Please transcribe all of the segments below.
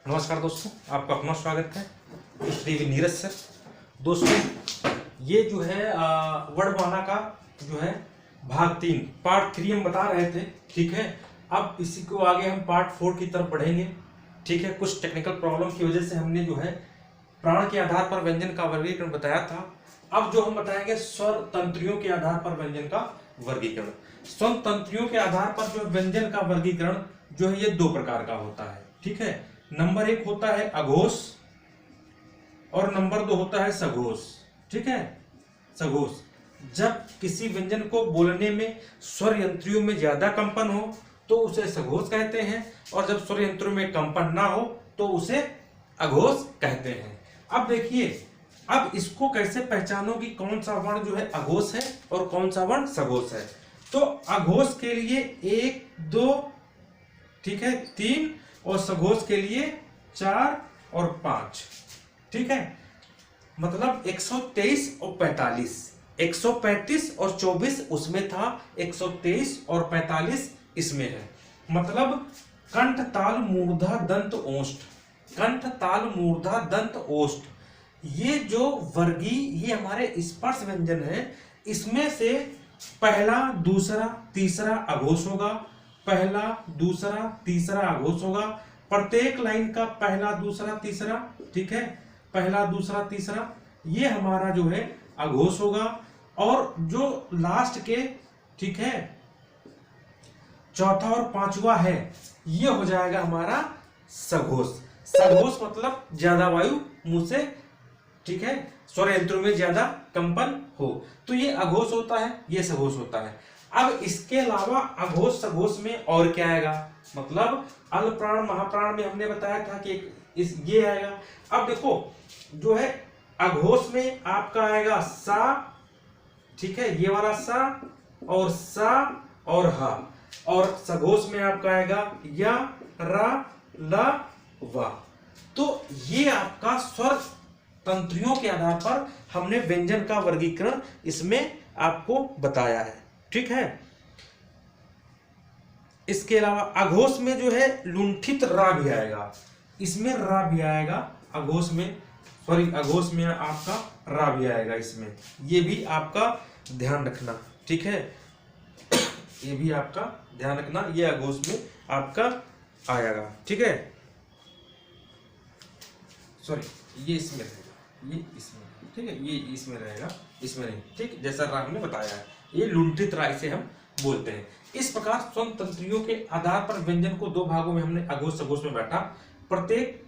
नमस्कार दोस्तों, आपका अपना स्वागत है श्री नीरज सर। दोस्तों ये जो है वर्णमाला का जो है भाग 3 पार्ट 3 हम बता रहे थे, ठीक है। अब इसी को आगे हम पार्ट 4 की तरफ बढ़ेंगे, ठीक है। कुछ टेक्निकल प्रॉब्लम की वजह से हमने जो है प्राण के आधार पर व्यंजन का वर्गीकरण बताया था। अब जो हम बताएंगे स्वर तंत्रियों के आधार पर व्यंजन का वर्गीकरण। स्वर तंत्रियों के आधार पर जो व्यंजन का वर्गीकरण जो है ये दो प्रकार का होता है, ठीक है। नंबर 1 होता है अघोष और नंबर 2 होता है सघोष, ठीक है। सघोष जब किसी व्यंजन को बोलने में स्वर यंत्रियों में ज्यादा कंपन हो तो उसे सघोष कहते हैं, और जब स्वर यंत्रों में कंपन ना हो तो उसे अघोष कहते हैं। अब देखिए, अब इसको कैसे पहचानो कि कौन सा वर्ण जो है अघोष है और कौन सा वर्ण सघोष है। तो अघोष के लिए 1 2 ठीक है 3 और सघोष के लिए 4 और 5, ठीक है। मतलब 123 और 45, 135 और 24 उसमें था, 123 और 45 इसमें है। मतलब कंठ ताल मूर्धा दंत ओष्ठ, कंठ ताल मूर्धा दंत ओष्ठ, ये जो वर्गी ये हमारे स्पर्श व्यंजन है, इसमें से पहला दूसरा तीसरा अघोष होगा, पहला दूसरा तीसरा अघोष होगा। प्रत्येक लाइन का पहला दूसरा तीसरा, ठीक है, पहला दूसरा तीसरा ये हमारा जो है अघोष होगा। और जो लास्ट के, ठीक है, चौथा और पांचवा है ये हो जाएगा हमारा सघोष। सघोष मतलब ज्यादा वायु मुंह से, ठीक है, स्वर यंत्रों में ज्यादा कंपन हो, तो ये अघोष होता है, ये सघोष होता है। अब इसके अलावा अघोष सघोष में और क्या आएगा, मतलब अल्पप्राण महाप्राण में हमने बताया था कि इस ये आएगा। अब देखो जो है अघोष में आपका आएगा सा, ठीक है, ये वाला सा और सा और हा, और सघोष में आपका आएगा या रा ला वा। तो ये आपका स्वर तंत्रियों के आधार पर हमने व्यंजन का वर्गीकरण इसमें आपको बताया है, ठीक है। इसके अलावा अघोष में जो है लुंठित रा भी आएगा, इसमें रा भी आएगा अघोष में, सॉरी अघोष में आपका रा भी आएगा इसमें, ये भी आपका ध्यान रखना, ठीक है। ये भी आपका ध्यान रखना, ये अघोष में आपका आएगा, ठीक है। सॉरी ये इसमें रहेगा, ये इसमें, ठीक है, ये इसमें रहेगा, इसमें नहीं, ठीक, जैसा रा हमने बताया है। ये लुंठित रा इसे हम बोलते हैं। इस प्रकार स्वर तंत्रियों के आधार पर व्यंजन को दो भागों में हमने अघोष सघोष में बांटा। प्रत्येक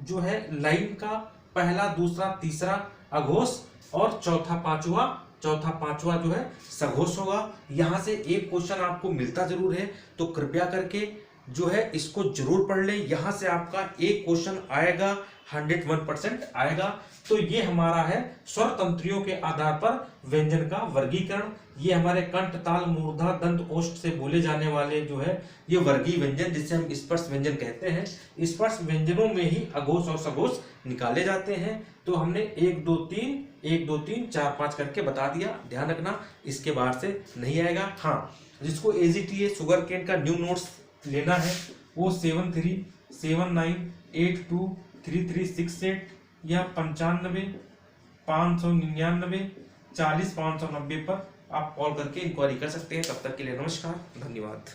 जो है लाइन का पहला दूसरा तीसरा अघोष और चौथा पांचवा जो है सघोष होगा। यहां से एक क्वेश्चन आपको मिलता जरूर है, तो कृपया करके जो है इसको जरूर पढ़ ले। यहां से आपका एक क्वेश्चन आएगा, 101% आएगा। तो ये हमारा है स्वर तंत्रियों के आधार पर व्यंजन का वर्गीकरण। ये हमारे कंठ ताल मूर्धा दंत ओष्ठ से बोले जाने वाले जो है ये वर्गीय व्यंजन, जिसे हम स्पर्श व्यंजन कहते हैं। स्पर्श व्यंजनों में ही अघोष और सघोष निकाले जाते हैं। तो हमने 1 2 3 4 5 करके बता दिया, ध्यान रखना, इसके बाहर से नहीं आएगा। हाँ, जिसको AGTA शुगर केन का न्यू नोट्स लेना है वो 7379823368 या 95 599 40 590 पर आप कॉल करके इंक्वायरी कर सकते हैं। तब तक के लिए नमस्कार, धन्यवाद।